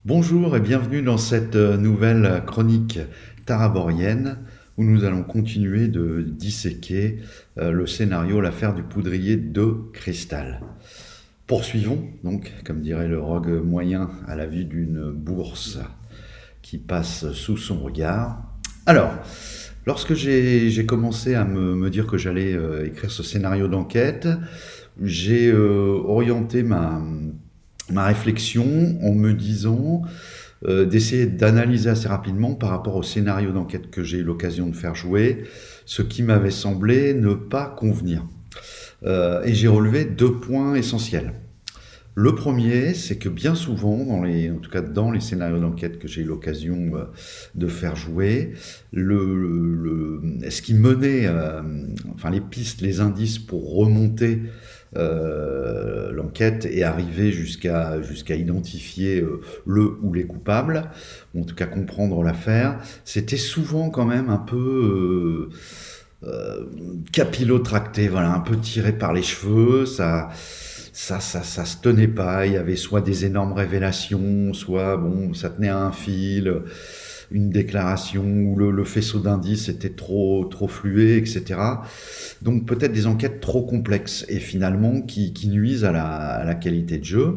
Bonjour et bienvenue dans cette nouvelle chronique taraborienne où nous allons continuer de disséquer le scénario L'affaire du poudrier de cristal. Poursuivons donc, comme dirait le rogue moyen à la vue d'une bourse qui passe sous son regard. Alors, lorsque j'ai commencé à me dire que j'allais écrire ce scénario d'enquête, j'ai orienté ma réflexion en me disant d'essayer d'analyser assez rapidement par rapport au scénario d'enquête que j'ai eu l'occasion de faire jouer, ce qui m'avait semblé ne pas convenir. Et j'ai relevé deux points essentiels. Le premier, c'est que bien souvent, en tout cas dans les scénarios d'enquête que j'ai eu l'occasion de faire jouer, ce qui menait, enfin les pistes, les indices pour remonter l'enquête et arriver jusqu'à identifier le ou les coupables, ou en tout cas comprendre l'affaire, c'était souvent quand même un peu capillotracté, voilà, un peu tiré par les cheveux, ça se tenait pas. Il y avait soit des énormes révélations, soit bon, ça tenait à un fil, une déclaration où le faisceau d'indices était trop flué, etc. Donc peut-être des enquêtes trop complexes et finalement qui nuisent à la qualité de jeu.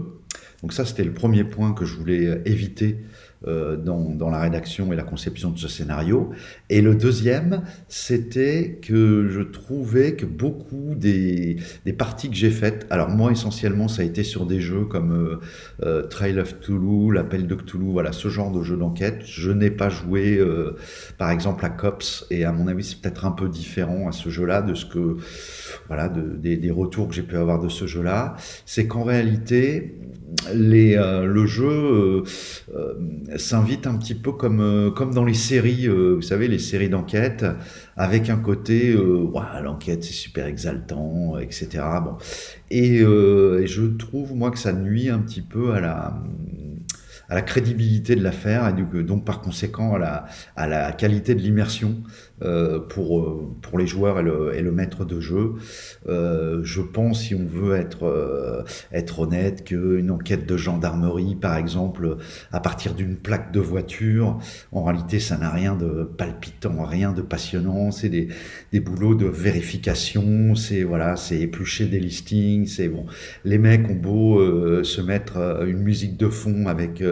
Donc ça, c'était le premier point que je voulais éviter dans la rédaction et la conception de ce scénario. Et le deuxième, c'était que je trouvais que beaucoup des parties que j'ai faites, alors moi essentiellement ça a été sur des jeux comme Trail of Cthulhu, l'Appel de Cthulhu, voilà, ce genre de jeu d'enquête. Je n'ai pas joué par exemple à Cops, et à mon avis c'est peut-être un peu différent à ce jeu-là de ce que, voilà, des retours que j'ai pu avoir de ce jeu-là. C'est qu'en réalité, le jeu s'invite un petit peu comme dans les séries, vous savez, les séries d'enquête, avec un côté, ouah, l'enquête c'est super exaltant, etc. Bon. Et je trouve, moi, que ça nuit un petit peu à la crédibilité de l'affaire, et donc par conséquent à la qualité de l'immersion pour les joueurs et le maître de jeu. Je pense, si on veut être honnête, qu'une enquête de gendarmerie, par exemple, à partir d'une plaque de voiture, en réalité, ça n'a rien de palpitant, rien de passionnant. C'est des boulots de vérification, c'est éplucher des listings, c'est bon. Les mecs ont beau se mettre une musique de fond avec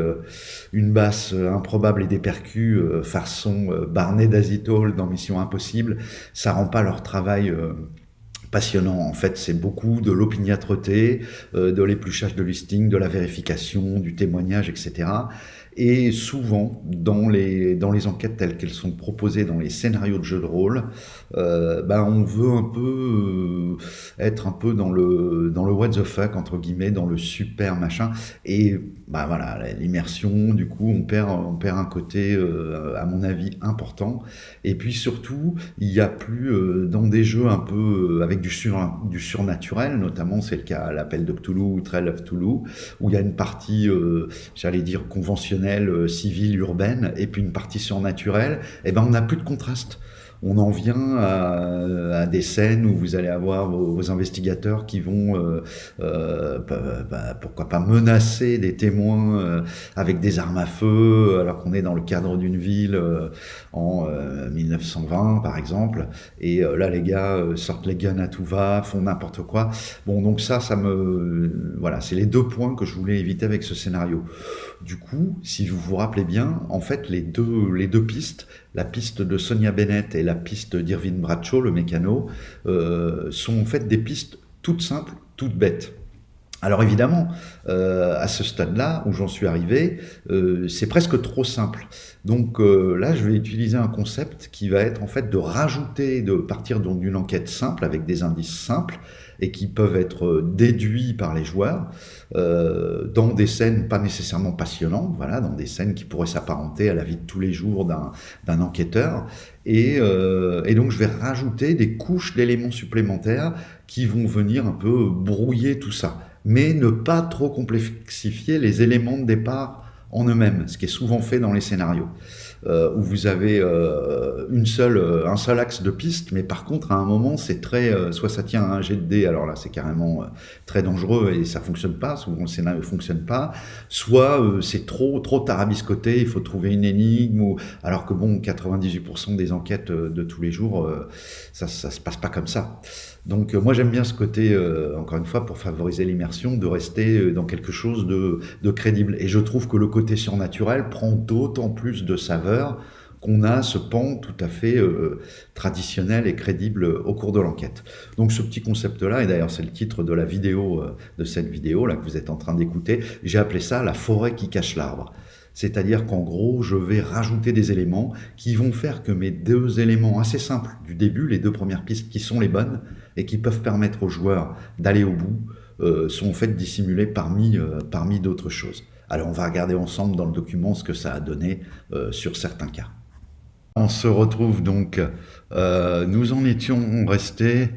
une basse improbable et des percus façon Barney d'Azitol dans Mission Impossible, ça rend pas leur travail passionnant. En fait, c'est beaucoup de l'opiniâtreté, de l'épluchage de listing, de la vérification, du témoignage, etc. Et souvent, dans les enquêtes telles qu'elles sont proposées dans les scénarios de jeux de rôle, on veut un peu être un peu dans le what the fuck, entre guillemets, dans le super machin. Et voilà, l'immersion, du coup, on perd un côté, à mon avis, important. Et puis surtout, il y a plus dans des jeux un peu avec du surnaturel, notamment c'est le cas à l'Appel de Cthulhu ou Trail of Cthulhu, où il y a une partie, j'allais dire conventionnelle, civile, urbaine, et puis une partie surnaturelle. Et on n'a plus de contraste. On en vient à des scènes où vous allez avoir vos investigateurs qui vont, pourquoi pas, menacer des témoins avec des armes à feu, alors qu'on est dans le cadre d'une ville en 1920, par exemple. Et là, les gars sortent les guns à tout va, font n'importe quoi. Bon, donc voilà, c'est les deux points que je voulais éviter avec ce scénario. Du coup, si vous vous rappelez bien, en fait, les deux pistes, la piste de Sonia Bennett et la piste d'Irving Bradshaw, le mécano, sont en fait des pistes toutes simples, toutes bêtes. Alors évidemment, à ce stade-là où j'en suis arrivé, c'est presque trop simple. Donc là, je vais utiliser un concept qui va être en fait de partir d'une enquête simple avec des indices simples et qui peuvent être déduits par les joueurs dans des scènes pas nécessairement passionnantes, voilà, dans des scènes qui pourraient s'apparenter à la vie de tous les jours d'un enquêteur. Et donc je vais rajouter des couches d'éléments supplémentaires qui vont venir un peu brouiller tout ça, mais ne pas trop complexifier les éléments de départ en eux-mêmes, ce qui est souvent fait dans les scénarios, où vous avez un seul axe de piste, mais par contre, à un moment, c'est très... soit ça tient à un jet de dés, alors là, c'est carrément très dangereux et ça fonctionne pas, souvent le scénario fonctionne pas, soit c'est trop tarabiscoté, il faut trouver une énigme, alors que bon, 98% des enquêtes de tous les jours, ça se passe pas comme ça. Donc moi j'aime bien ce côté, encore une fois, pour favoriser l'immersion, de rester dans quelque chose de crédible. Et je trouve que le côté surnaturel prend d'autant plus de saveur qu'on a ce pan tout à fait traditionnel et crédible au cours de l'enquête. Donc ce petit concept-là, et d'ailleurs c'est le titre de la vidéo, de cette vidéo là que vous êtes en train d'écouter, j'ai appelé ça la forêt qui cache l'arbre. C'est-à-dire qu'en gros, je vais rajouter des éléments qui vont faire que mes deux éléments assez simples du début, les deux premières pistes qui sont les bonnes et qui peuvent permettre aux joueurs d'aller au bout, sont en fait dissimulés parmi d'autres choses. Alors on va regarder ensemble dans le document ce que ça a donné sur certains cas. On se retrouve donc, nous en étions restés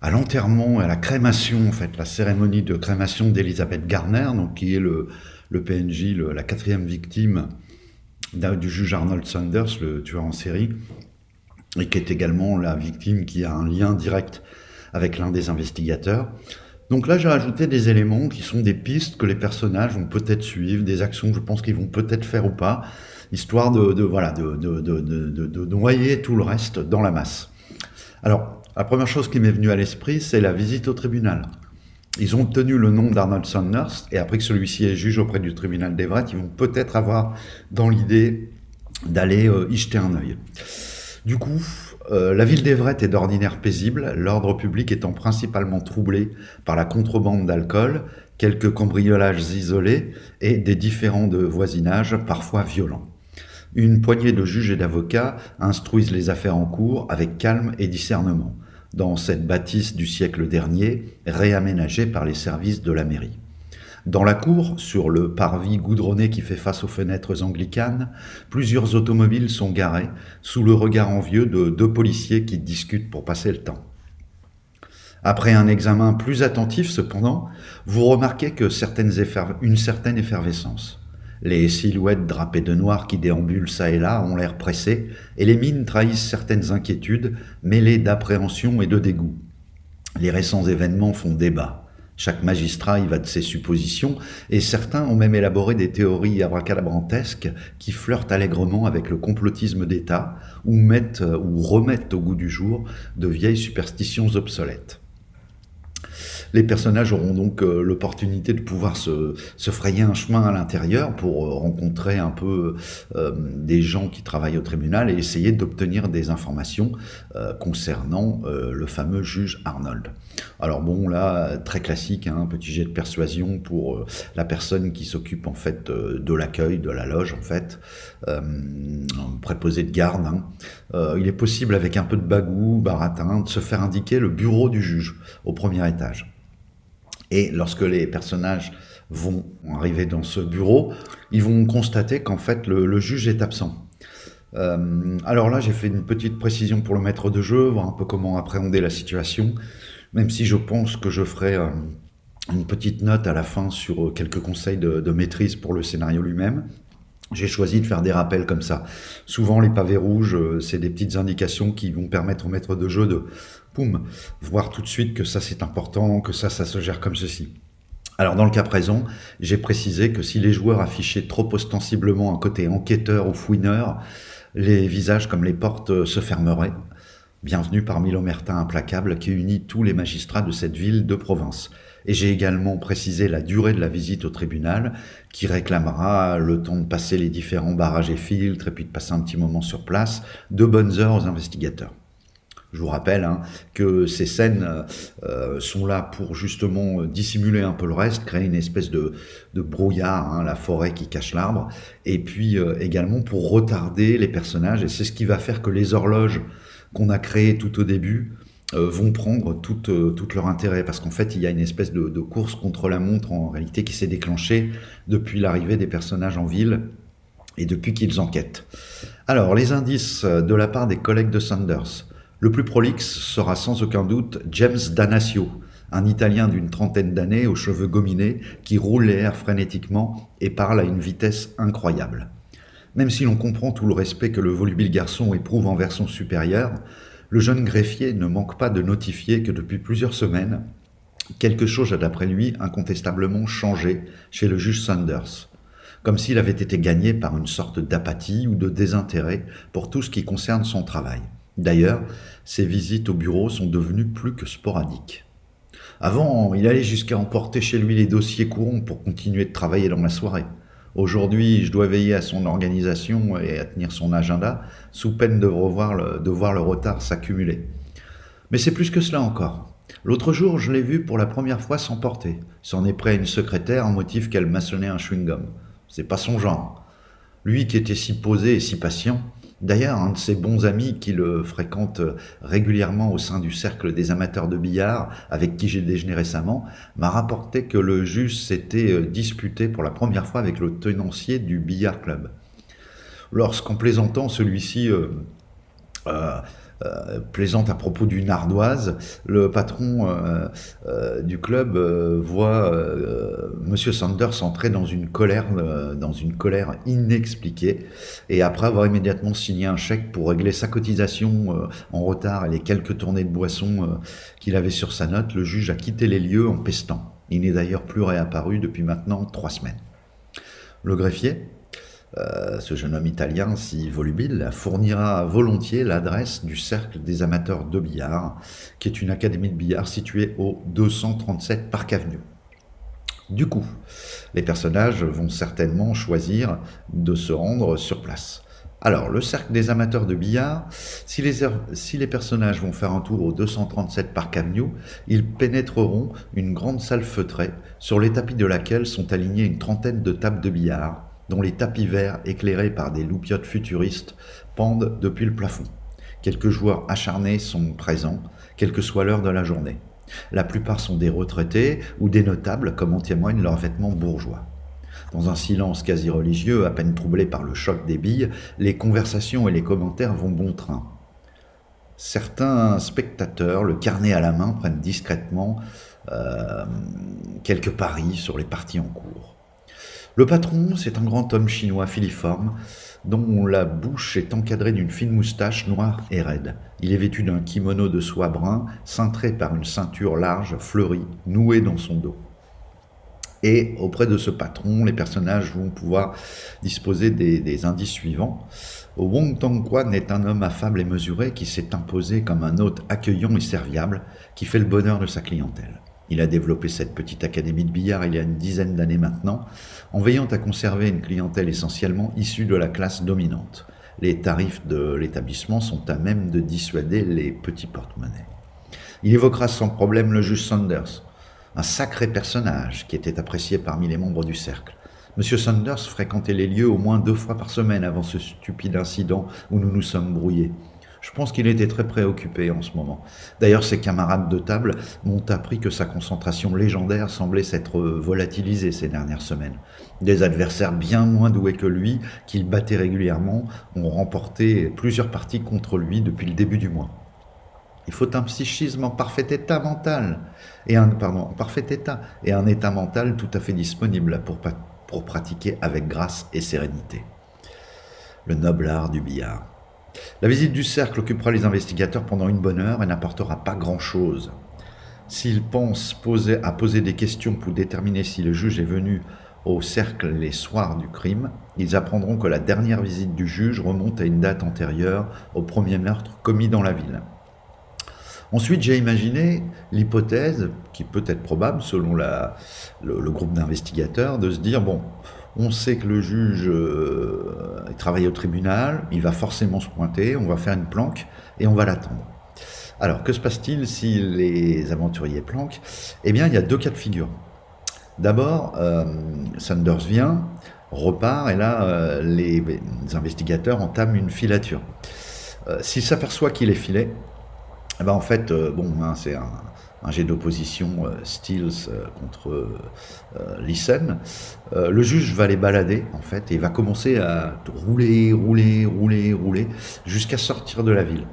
à l'enterrement, à la crémation, en fait, la cérémonie de crémation d'Elizabeth Garner, donc, qui est le PNJ, la quatrième victime du juge Arnold Sanders, le tueur en série, et qui est également la victime qui a un lien direct avec l'un des investigateurs. Donc là, j'ai rajouté des éléments qui sont des pistes que les personnages vont peut-être suivre, des actions que je pense qu'ils vont peut-être faire ou pas, histoire de noyer tout le reste dans la masse. Alors, la première chose qui m'est venue à l'esprit, c'est la visite au tribunal. Ils ont obtenu le nom d'Arnold Sanders, et après que celui-ci est juge auprès du tribunal d'Everett, ils vont peut-être avoir dans l'idée d'aller y jeter un œil. Du coup, la ville d'Everett est d'ordinaire paisible, l'ordre public étant principalement troublé par la contrebande d'alcool, quelques cambriolages isolés et des différends de voisinage parfois violents. Une poignée de juges et d'avocats instruisent les affaires en cours avec calme et discernement, dans cette bâtisse du siècle dernier, réaménagée par les services de la mairie. Dans la cour, sur le parvis goudronné qui fait face aux fenêtres anglicanes, plusieurs automobiles sont garées, sous le regard envieux de deux policiers qui discutent pour passer le temps. Après un examen plus attentif, cependant, vous remarquez que une certaine effervescence. Les silhouettes drapées de noir qui déambulent çà et là ont l'air pressées, et les mines trahissent certaines inquiétudes, mêlées d'appréhension et de dégoût. Les récents événements font débat. Chaque magistrat y va de ses suppositions, et certains ont même élaboré des théories abracadabrantesques qui flirtent allègrement avec le complotisme d'État ou remettent au goût du jour de vieilles superstitions obsolètes. Les personnages auront donc l'opportunité de pouvoir se frayer un chemin à l'intérieur pour rencontrer un peu des gens qui travaillent au tribunal et essayer d'obtenir des informations concernant le fameux juge Arnold. Alors bon, là, très classique, un petit jet de persuasion pour la personne qui s'occupe en fait de l'accueil, de la loge en fait, préposé de garde. Il est possible avec un peu de bagou, baratin, de se faire indiquer le bureau du juge au premier étage. Et lorsque les personnages vont arriver dans ce bureau, ils vont constater qu'en fait le juge est absent. Alors là, j'ai fait une petite précision pour le maître de jeu, voir un peu comment appréhender la situation, même si je pense que je ferai une petite note à la fin sur quelques conseils de maîtrise pour le scénario lui-même. J'ai choisi de faire des rappels comme ça. Souvent, les pavés rouges, c'est des petites indications qui vont permettre au maître de jeu de voir tout de suite que ça c'est important, que ça se gère comme ceci. Alors dans le cas présent, j'ai précisé que si les joueurs affichaient trop ostensiblement un côté enquêteur ou fouineur, les visages comme les portes se fermeraient. Bienvenue parmi l'omerta implacable qui unit tous les magistrats de cette ville de province. Et j'ai également précisé la durée de la visite au tribunal, qui réclamera le temps de passer les différents barrages et filtres, et puis de passer un petit moment sur place, de bonnes heures aux investigateurs. Je vous rappelle que ces scènes sont là pour justement dissimuler un peu le reste, créer une espèce de brouillard, la forêt qui cache l'arbre, et puis également pour retarder les personnages, et c'est ce qui va faire que les horloges qu'on a créées tout au début vont prendre tout leur intérêt, parce qu'en fait il y a une espèce de course contre la montre en réalité qui s'est déclenchée depuis l'arrivée des personnages en ville et depuis qu'ils enquêtent. Alors les indices de la part des collègues de Sanders. Le plus prolixe sera sans aucun doute James Danasio, Un Italien d'une trentaine d'années, aux cheveux gominés, qui roule les airs frénétiquement et parle à une vitesse incroyable. Même si l'on comprend tout le respect que le volubile garçon éprouve envers son supérieur, le jeune greffier ne manque pas de notifier que depuis plusieurs semaines, quelque chose a d'après lui incontestablement changé chez le juge Sanders, comme s'il avait été gagné par une sorte d'apathie ou de désintérêt pour tout ce qui concerne son travail. D'ailleurs, ses visites au bureau sont devenues plus que sporadiques. Avant, il allait jusqu'à emporter chez lui les dossiers courants pour continuer de travailler dans la soirée. Aujourd'hui, je dois veiller à son organisation et à tenir son agenda, sous peine de voir le retard s'accumuler. Mais c'est plus que cela encore. L'autre jour, je l'ai vu pour la première fois s'emporter. S'en est près à une secrétaire en motif qu'elle maçonnait un chewing-gum. C'est pas son genre. Lui qui était si posé et si patient. D'ailleurs, un de ses bons amis qui le fréquente régulièrement au sein du cercle des amateurs de billard, avec qui j'ai déjeuné récemment, m'a rapporté que le juge s'était disputé pour la première fois avec le tenancier du billard club. Lorsqu'en plaisantant, celui-ci euh, plaisante à propos d'une ardoise, le patron du club voit Monsieur Sanders entrer dans une colère inexpliquée, et après avoir immédiatement signé un chèque pour régler sa cotisation en retard et les quelques tournées de boisson qu'il avait sur sa note, le juge a quitté les lieux en pestant. Il n'est d'ailleurs plus réapparu depuis maintenant 3 semaines. Le greffier, ce jeune homme italien si volubile, fournira volontiers l'adresse du Cercle des amateurs de billard, qui est une académie de billard située au 237 Park Avenue. Du coup, les personnages vont certainement choisir de se rendre sur place. Alors, le Cercle des amateurs de billard, si les personnages vont faire un tour au 237 Park Avenue, ils pénétreront une grande salle feutrée, sur les tapis de laquelle sont alignées une trentaine de tables de billard, dont les tapis verts éclairés par des loupiottes futuristes pendent depuis le plafond. Quelques joueurs acharnés sont présents, quelle que soit l'heure de la journée. La plupart sont des retraités ou des notables, comme en témoignent leurs vêtements bourgeois. Dans un silence quasi religieux, à peine troublé par le choc des billes, les conversations et les commentaires vont bon train. Certains spectateurs, le carnet à la main, prennent discrètement quelques paris sur les parties en cours. Le patron, c'est un grand homme chinois filiforme, dont la bouche est encadrée d'une fine moustache noire et raide. Il est vêtu d'un kimono de soie brun, cintré par une ceinture large, fleurie, nouée dans son dos. Et auprès de ce patron, les personnages vont pouvoir disposer des indices suivants. Wong Tong-kwan est un homme affable et mesuré qui s'est imposé comme un hôte accueillant et serviable, qui fait le bonheur de sa clientèle. Il a développé cette petite académie de billard il y a une dizaine d'années maintenant, en veillant à conserver une clientèle essentiellement issue de la classe dominante. Les tarifs de l'établissement sont à même de dissuader les petits porte-monnaies. Il évoquera sans problème le juge Sanders, un sacré personnage qui était apprécié parmi les membres du cercle. Monsieur Sanders fréquentait les lieux au moins 2 fois par semaine avant ce stupide incident où nous nous sommes brouillés. Je pense qu'il était très préoccupé en ce moment. D'ailleurs, ses camarades de table m'ont appris que sa concentration légendaire semblait s'être volatilisée ces dernières semaines. Des adversaires bien moins doués que lui, qu'il battait régulièrement, ont remporté plusieurs parties contre lui depuis le début du mois. Il faut un psychisme en parfait état mental, et un état mental tout à fait disponible pour pratiquer avec grâce et sérénité. Le noble art du billard. La visite du cercle occupera les investigateurs pendant une bonne heure et n'apportera pas grand-chose. S'ils pensent poser des questions pour déterminer si le juge est venu au cercle les soirs du crime, ils apprendront que la dernière visite du juge remonte à une date antérieure au premier meurtre commis dans la ville. Ensuite, j'ai imaginé l'hypothèse, qui peut être probable selon le groupe d'investigateurs, de se dire, bon, on sait que le juge travaille au tribunal, il va forcément se pointer, on va faire une planque et on va l'attendre. Alors, que se passe-t-il si les aventuriers planquent ? Eh bien, il y a 2 cas de figure. D'abord, Sanders vient, repart, et là, les investigateurs entament une filature. S'il s'aperçoit qu'il est filé, eh ben en fait, c'est un jet d'opposition Stills contre Lysen. Le juge va les balader, en fait, et va commencer à rouler, jusqu'à sortir de la ville.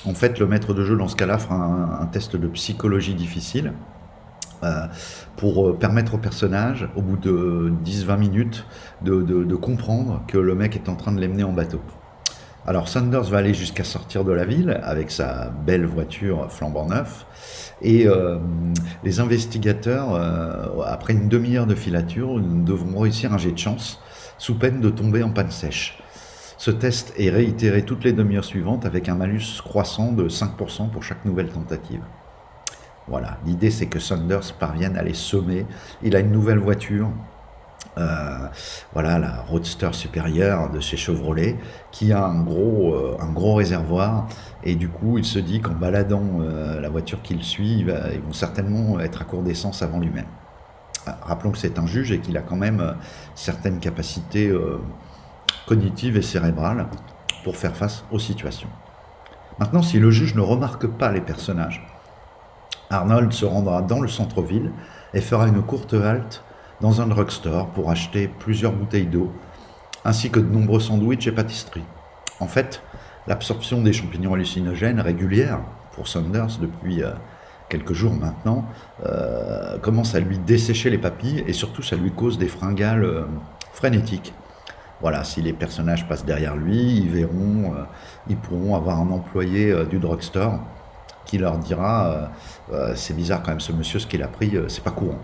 En fait, le maître de jeu, dans ce cas-là, fera un test de psychologie difficile. euh, pour permettre au personnage, au bout de 10-20 minutes, de comprendre que le mec est en train de l'emmener en bateau. Alors Sanders va aller jusqu'à sortir de la ville avec sa belle voiture flambant neuf et les investigateurs, après une demi-heure de filature, devront réussir un jet de chance sous peine de tomber en panne sèche. Ce test est réitéré toutes les demi-heures suivantes avec un malus croissant de 5% pour chaque nouvelle tentative. Voilà, l'idée c'est que Sanders parvienne à les semer. Il a une nouvelle voiture, voilà, la Roadster supérieure de chez Chevrolet, qui a un gros réservoir, et du coup il se dit qu'en baladant la voiture qu'il suit, ils vont certainement être à court d'essence avant lui-même. Rappelons que c'est un juge et qu'il a quand même certaines capacités cognitives et cérébrales pour faire face aux situations. Maintenant, si le juge ne remarque pas les personnages, Arnold se rendra dans le centre-ville et fera une courte halte dans un drugstore pour acheter plusieurs bouteilles d'eau, ainsi que de nombreux sandwichs et pâtisseries. En fait, l'absorption des champignons hallucinogènes régulière pour Sanders depuis quelques jours maintenant commence à lui dessécher les papilles et surtout ça lui cause des fringales frénétiques. Voilà, si les personnages passent derrière lui, ils pourront avoir un employé du drugstore qui leur dira c'est bizarre quand même ce monsieur, ce qu'il a pris, c'est pas courant.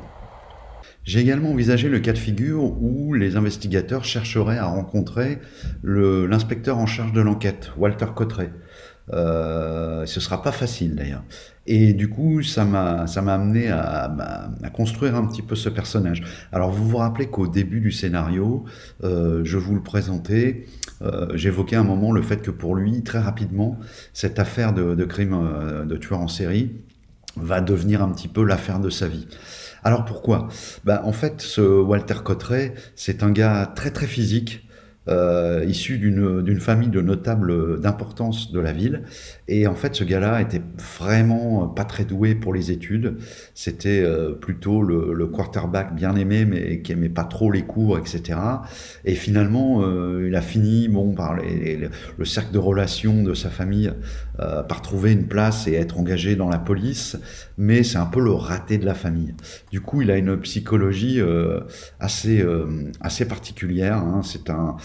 J'ai également envisagé le cas de figure où les investigateurs chercheraient à rencontrer l'inspecteur en charge de l'enquête, Walter Cotteret. Ce sera pas facile d'ailleurs. Et du coup, ça m'a amené à construire un petit peu ce personnage. Alors, vous vous rappelez qu'au début du scénario, je vous le présentais, j'évoquais un moment le fait que pour lui, très rapidement, cette affaire de crime de tueur en série va devenir un petit peu l'affaire de sa vie. Alors pourquoi? En fait, ce Walter Cotteret, c'est un gars très très physique, issu d'une famille de notables d'importance de la ville. Et en fait, ce gars-là était vraiment pas très doué pour les études. C'était plutôt le quarterback bien aimé, mais qui aimait pas trop les cours, etc. Et finalement, il a fini, par le cercle de relations de sa famille, par trouver une place et être engagé dans la police. Mais c'est un peu le raté de la famille. Du coup, il a une psychologie assez particulière. Hein. C'est un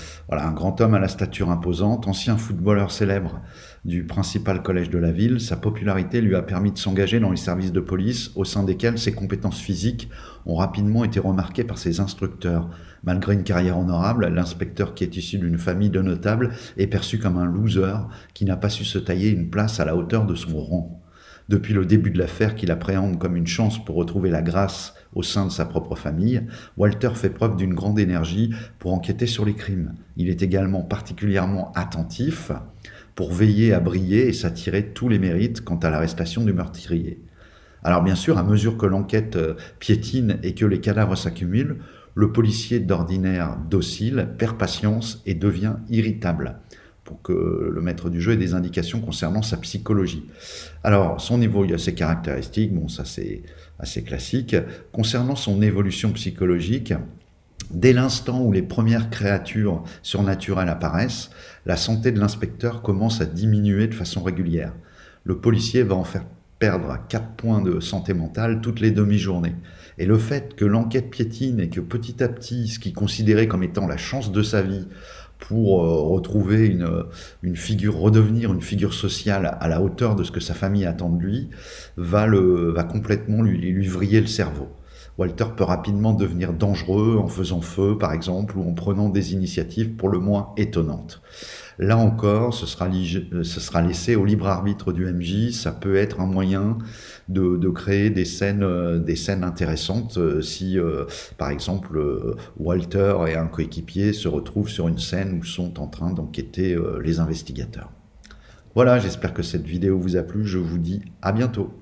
grand homme à la stature imposante, ancien footballeur célèbre du principal collège de la ville. Sa popularité lui a permis de s'engager dans les services de police, au sein desquels ses compétences physiques ont rapidement été remarquées par ses instructeurs. Malgré une carrière honorable, l'inspecteur qui est issu d'une famille de notables est perçu comme un loser qui n'a pas su se tailler une place à la hauteur de son rang. Depuis le début de l'affaire qu'il appréhende comme une chance pour retrouver la grâce au sein de sa propre famille, Walter fait preuve d'une grande énergie pour enquêter sur les crimes. Il est également particulièrement attentif pour veiller à briller et s'attirer tous les mérites quant à l'arrestation du meurtrier. Alors bien sûr, à mesure que l'enquête piétine et que les cadavres s'accumulent, le policier d'ordinaire docile perd patience et devient irritable, pour que le maître du jeu ait des indications concernant sa psychologie. Alors, son niveau, il y a ses caractéristiques, ça c'est assez classique. Concernant son évolution psychologique, dès l'instant où les premières créatures surnaturelles apparaissent, la santé de l'inspecteur commence à diminuer de façon régulière. Le policier va en faire perdre 4 points de santé mentale toutes les demi-journées. Et le fait que l'enquête piétine et que petit à petit, ce qu'il considérait comme étant la chance de sa vie, pour retrouver redevenir une figure sociale à la hauteur de ce que sa famille attend de lui, va complètement lui vriller le cerveau. Walter peut rapidement devenir dangereux en faisant feu, par exemple, ou en prenant des initiatives pour le moins étonnantes. Là encore, ce sera laissé au libre arbitre du MJ. Ça peut être un moyen de créer des scènes intéressantes si, par exemple, Walter et un coéquipier se retrouvent sur une scène où sont en train d'enquêter les investigateurs. Voilà, j'espère que cette vidéo vous a plu. Je vous dis à bientôt.